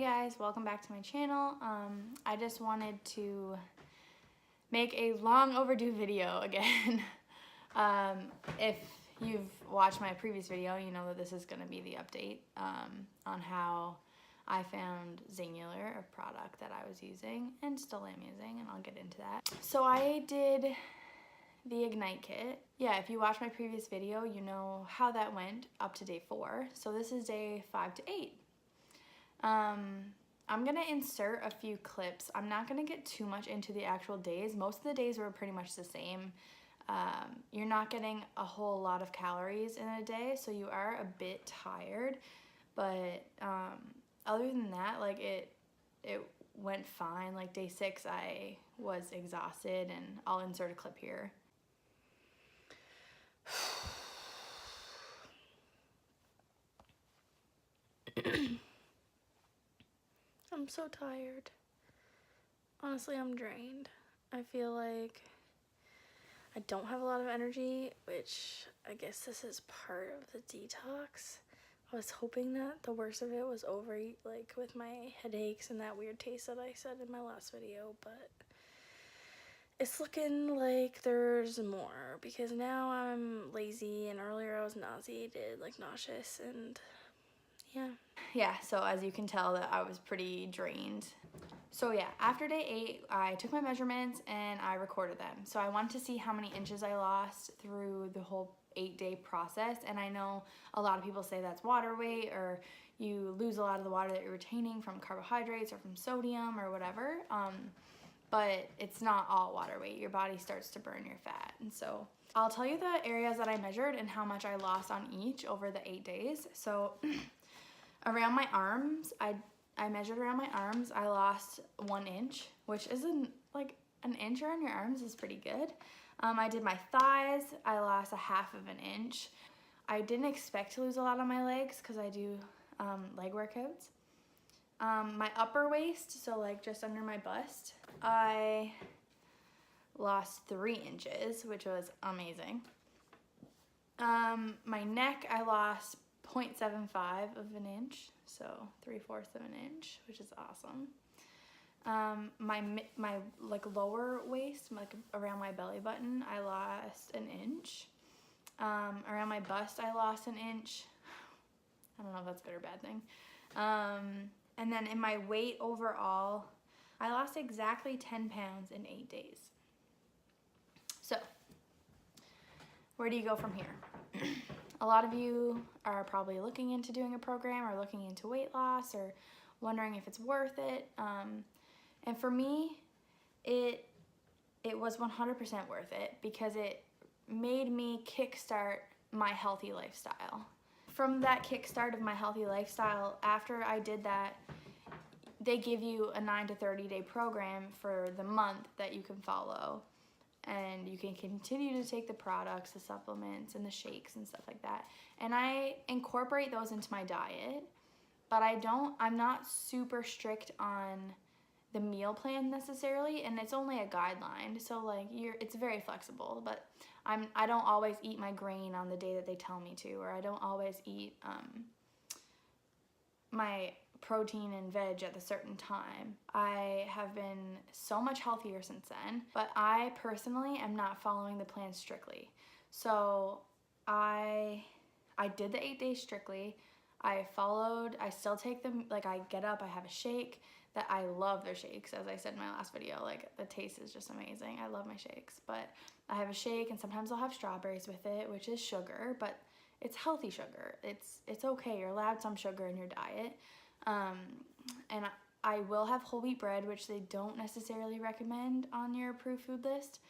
guys, welcome back to my channel. I just wanted to make a long overdue video again. If you've watched my previous video, you know that this is going to be the update on how I found Xyngular, a product that I was using and still am using, and I'll get into that. So I did the Ignite kit. Yeah, if you watched my previous video, you know how that went up to day 4. So this is day 5 to 8. I'm gonna insert a few clips. I'm not gonna get too much into the actual days. Most of the days were pretty much the same. You're not getting a whole lot of calories in a day, so you are a bit tired. But other than that, like it went fine. Like day 6, I was exhausted, and I'll insert a clip here. I'm so tired. Honestly, I'm drained. I feel like I don't have a lot of energy, which I guess this is part of the detox. I was hoping that the worst of it was over, like with my headaches and that weird taste that I said in my last video, but it's looking like there's more because now I'm lazy, and earlier I was nauseated, like nauseous, and yeah, so as you can tell that I was pretty drained. So yeah, after day 8, I took my measurements and I recorded them. So I wanted to see how many inches I lost through the whole 8-day process. And I know a lot of people say that's water weight, or you lose a lot of the water that you're retaining from carbohydrates or from sodium or whatever. But it's not all water weight. Your body starts to burn your fat. And so I'll tell you the areas that I measured and how much I lost on each over the 8 days. So around my arms, I measured around my arms, I lost 1 inch, which isn't, like, an inch around your arms is pretty good. I did my thighs, I lost a 1/2 of an inch. I didn't expect to lose a lot on my legs because I do leg workouts. My upper waist, so like just under my bust, I lost 3 inches, which was amazing. My neck, I lost 0.75 of an inch, so 3/4 of an inch, which is awesome. My like lower waist, like around my belly button, I lost 1 inch. Around my bust, I lost 1 inch. I don't know if that's a good or bad thing. And then in my weight overall, I lost exactly 10 pounds in 8 days. So where do you go from here? A lot of you are probably looking into doing a program or looking into weight loss or wondering if it's worth it. And for me, it was 100% worth it because it made me kickstart my healthy lifestyle. From that kickstart of my healthy lifestyle, after I did that, they give you a 9 to 30 day program for the month that you can follow. And you can continue to take the products, the supplements, and the shakes and stuff like that. And I incorporate those into my diet, but I'm not super strict on the meal plan necessarily, and it's only a guideline. So like it's very flexible, but I don't always eat my grain on the day that they tell me to, or I don't always eat my protein and veg at a certain time. I have been so much healthier since then, but I personally am not following the plan strictly. So I did the 8 days strictly. I still take them, like I get up, I have a shake that I love their shakes. As I said in my last video, like the taste is just amazing. I love my shakes, but I have a shake, and sometimes I'll have strawberries with it, which is sugar, but it's healthy sugar. It's okay. You're allowed some sugar in your diet. And I will have whole wheat bread, which they don't necessarily recommend on your approved food list.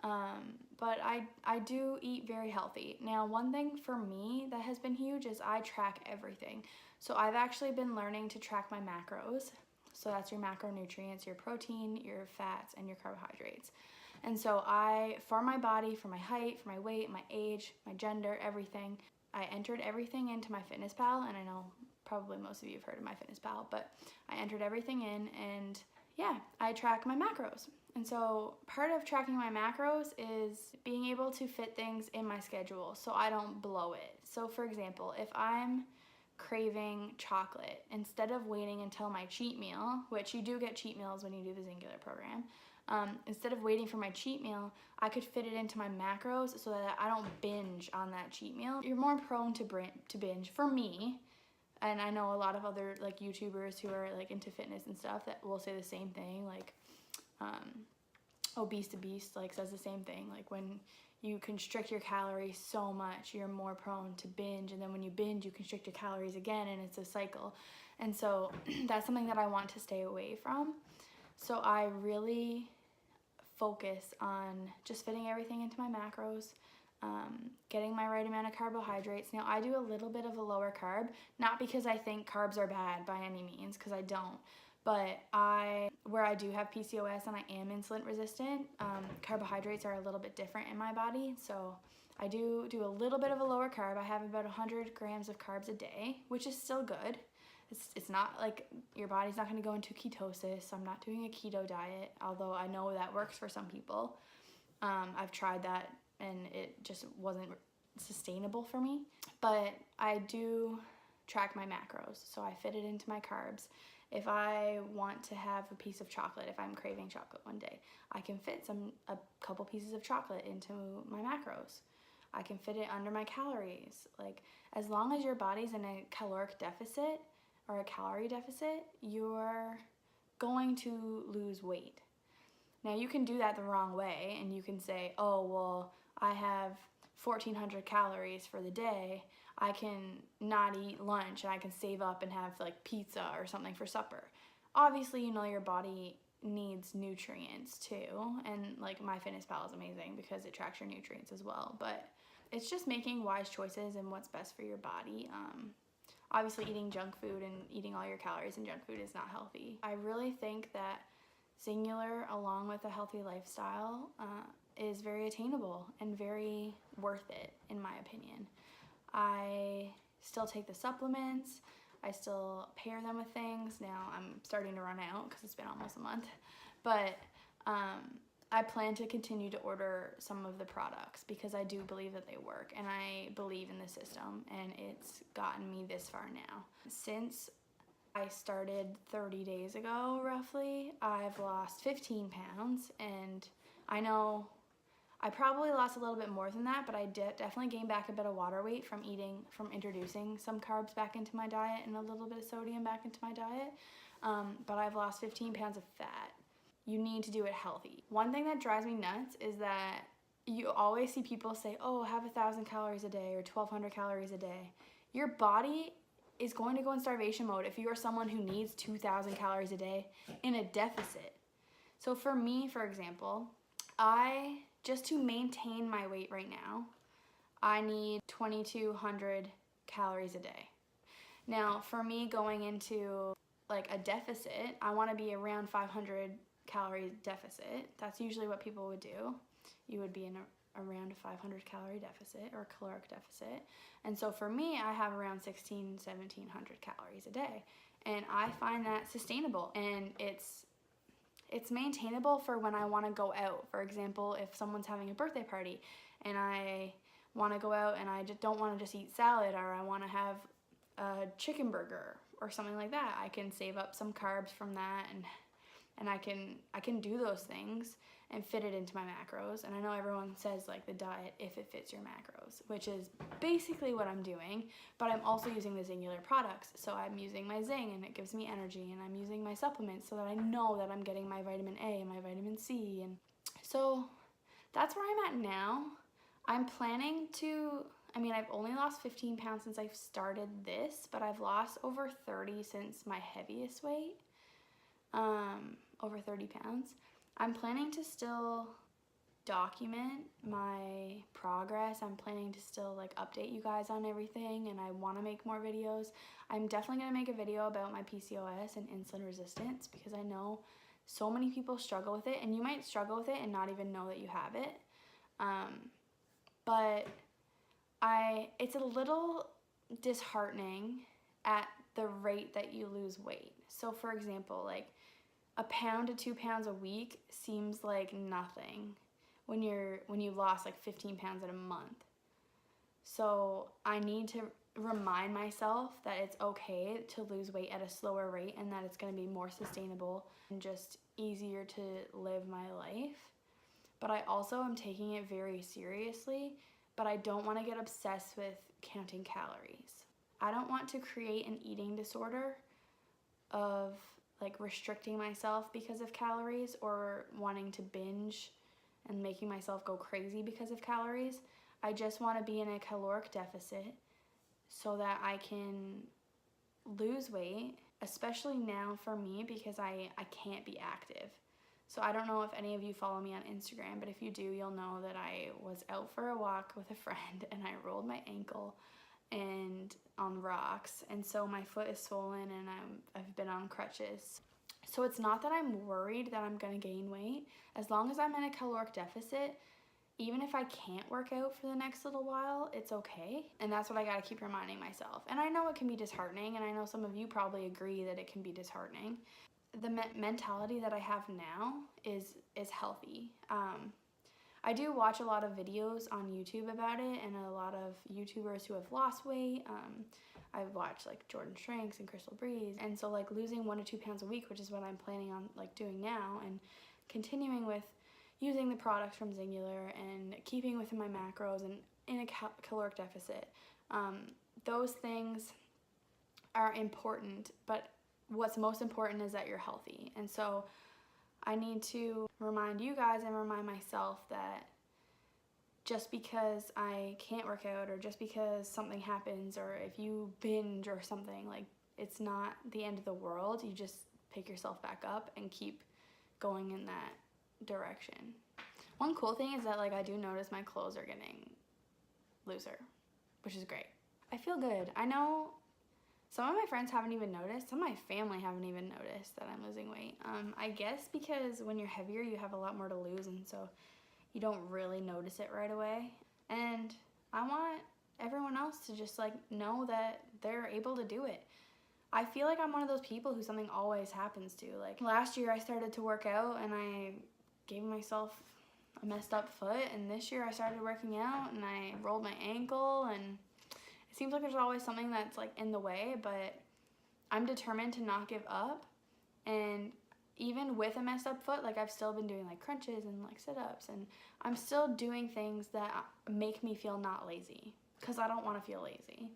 But I do eat very healthy. Now, one thing for me that has been huge is I track everything. So I've actually been learning to track my macros. So that's your macronutrients, your protein, your fats, and your carbohydrates. And so for my body, for my height, for my weight, my age, my gender, everything, I entered everything into MyFitnessPal, and I know probably most of you have heard of MyFitnessPal, but I entered everything in, and yeah, I track my macros. And so part of tracking my macros is being able to fit things in my schedule so I don't blow it. So for example, if I'm craving chocolate, instead of waiting until my cheat meal, which you do get cheat meals when you do the Xyngular program, instead of waiting for my cheat meal, I could fit it into my macros so that I don't binge on that cheat meal. You're more prone to binge, for me, and I know a lot of other like YouTubers who are like into fitness and stuff that will say the same thing, like Obese to Beast like says the same thing, like when you constrict your calories so much, you're more prone to binge, and then when you binge, you constrict your calories again, and it's a cycle. And so that's something that I want to stay away from. So I really focus on just fitting everything into my macros, getting my right amount of carbohydrates. Now, I do a little bit of a lower carb, not because I think carbs are bad by any means, because I don't. But where I do have PCOS and I am insulin resistant, carbohydrates are a little bit different in my body. So I do a little bit of a lower carb. I have about 100 grams of carbs a day, which is still good. It's not like your body's not going to go into ketosis. I'm not doing a keto diet, although I know that works for some people. I've tried that and it just wasn't sustainable for me. But I do track my macros, so I fit it into my carbs. If I want to have a piece of chocolate, if I'm craving chocolate one day, I can fit a couple pieces of chocolate into my macros. I can fit it under my calories. Like, as long as your body's in a caloric deficit or a calorie deficit, you're going to lose weight. Now, you can do that the wrong way, and you can say, oh, well, I have 1,400 calories for the day. I can not eat lunch and I can save up and have like pizza or something for supper. Obviously, you know, your body needs nutrients too, and like MyFitnessPal is amazing because it tracks your nutrients as well, but it's just making wise choices and what's best for your body. Obviously, eating junk food and eating all your calories in junk food is not healthy. I really think that Xyngular, along with a healthy lifestyle, is very attainable and very worth it, in my opinion. I still take the supplements. I still pair them with things. Now I'm starting to run out because it's been almost a month. But I plan to continue to order some of the products because I do believe that they work, and I believe in the system, and it's gotten me this far now. Since I started 30 days ago, roughly, I've lost 15 pounds, and I know I probably lost a little bit more than that, but I definitely gained back a bit of water weight from introducing some carbs back into my diet and a little bit of sodium back into my diet. But I've lost 15 pounds of fat. You need to do it healthy. One thing that drives me nuts is that you always see people say, oh, have 1,000 calories a day or 1,200 calories a day. Your body is going to go in starvation mode if you are someone who needs 2,000 calories a day in a deficit. So for me, for example, just to maintain my weight right now, I need 2,200 calories a day. Now, for me going into like a deficit, I want to be around 500 calorie deficit. That's usually what people would do. You would be in around a 500 calorie deficit or caloric deficit. And so for me, I have around 1,700 calories a day. And I find that sustainable, and it's maintainable for when I want to go out. For example, if someone's having a birthday party and I want to go out and I just don't want to just eat salad, or I want to have a chicken burger or something like that, I can save up some carbs from that, and I can do those things and fit it into my macros. And I know everyone says like the diet if it fits your macros, which is basically what I'm doing, but I'm also using the Xyngular products. So I'm using my Zing and it gives me energy, and I'm using my supplements so that I know that I'm getting my vitamin A and my vitamin C. And so that's where I'm at now. I'm planning to, I've only lost 15 pounds since I've started this, but I've lost over 30 since my heaviest weight, over 30 pounds. I'm planning to still document my progress. I'm planning to still like update you guys on everything, and I want to make more videos. I'm definitely going to make a video about my PCOS and insulin resistance because I know so many people struggle with it, and you might struggle with it and not even know that you have it. But it's a little disheartening at the rate that you lose weight. So for example, like 1 pound to 2 pounds a week seems like nothing when you lost like 15 pounds in a month. So I need to remind myself that it's okay to lose weight at a slower rate and that it's going to be more sustainable and just easier to live my life. But I also am taking it very seriously, but I don't want to get obsessed with counting calories. I don't want to create an eating disorder of like restricting myself because of calories or wanting to binge and making myself go crazy because of calories. I just want to be in a caloric deficit so that I can lose weight, especially now for me because I can't be active. So I don't know if any of you follow me on Instagram, but if you do, you'll know that I was out for a walk with a friend and I rolled my ankle and on rocks, and so my foot is swollen and I've been on crutches. So it's not that I'm worried that I'm gonna gain weight. As long as I'm in a caloric deficit, even if I can't work out for the next little while, it's okay. And that's what I gotta keep reminding myself. And I know it can be disheartening, and I know some of you probably agree that it can be disheartening. The mentality that I have now is healthy. I do watch a lot of videos on YouTube about it and a lot of YouTubers who have lost weight. I've watched like Jordan Shrinks and Crystal Breeze, and so like losing 1 to 2 pounds a week, which is what I'm planning on like doing now, and continuing with using the products from Xyngular and keeping within my macros and in a caloric deficit. Those things are important, but what's most important is that you're healthy. And so I need to remind you guys and remind myself that just because I can't work out or just because something happens or if you binge or something, like it's not the end of the world. You just pick yourself back up and keep going in that direction. One cool thing is that like I do notice my clothes are getting looser, which is great. I feel good. I know some of my friends haven't even noticed. Some of my family haven't even noticed that I'm losing weight. I guess because when you're heavier, you have a lot more to lose, and so you don't really notice it right away. And I want everyone else to just like know that they're able to do it. I feel like I'm one of those people who something always happens to. Like last year I started to work out and I gave myself a messed up foot, and this year I started working out and I rolled my ankle, and it seems like there's always something that's like in the way, but I'm determined to not give up. And even with a messed up foot, like I've still been doing like crunches and like sit-ups, and I'm still doing things that make me feel not lazy, because I don't want to feel lazy.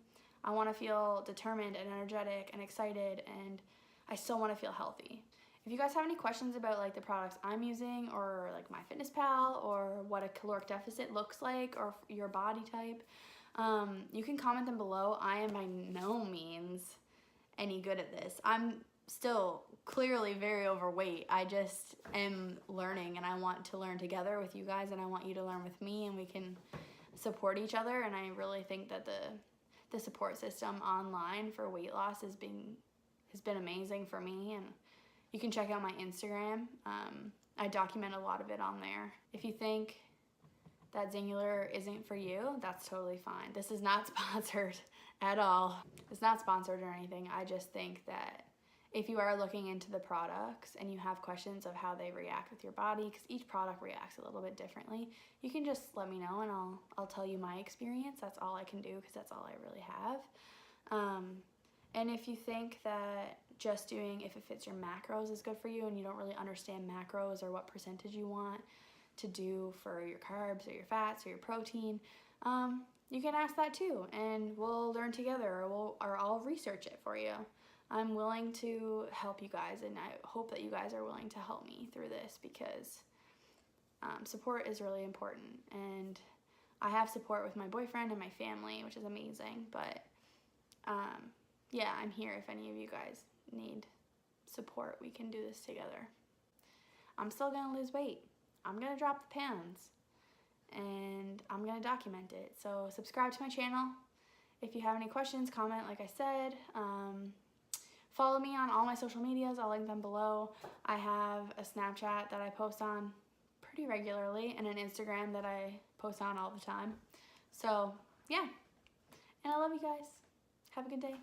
I want to feel determined and energetic and excited, and I still want to feel healthy. If you guys have any questions about like the products I'm using or like MyFitnessPal or what a caloric deficit looks like or your body type, you can comment them below. I am by no means any good at this. I'm still clearly very overweight. I just am learning, and I want to learn together with you guys, and I want you to learn with me, and we can support each other. And I really think that the support system online for weight loss has been amazing for me. And you can check out my Instagram. I document a lot of it on there. If you think that Xyngular isn't for you, that's totally fine. This is not sponsored at all. It's not sponsored or anything. I just think that if you are looking into the products and you have questions of how they react with your body, because each product reacts a little bit differently, you can just let me know and I'll tell you my experience. That's all I can do, because that's all I really have. And if you think that just doing if it fits your macros is good for you and you don't really understand macros or what percentage you want to do for your carbs or your fats or your protein, you can ask that too, and we'll learn together, or I'll research it for you. I'm willing to help you guys, and I hope that you guys are willing to help me through this, because support is really important. And I have support with my boyfriend and my family, which is amazing, but yeah, I'm here if any of you guys need support. We can do this together. I'm still gonna lose weight. I'm gonna drop the pounds, and I'm gonna document it. So subscribe to my channel. If you have any questions, comment like I said. Follow me on all my social medias. I'll link them below. I have a Snapchat that I post on pretty regularly and an Instagram that I post on all the time. So yeah, and I love you guys. Have a good day.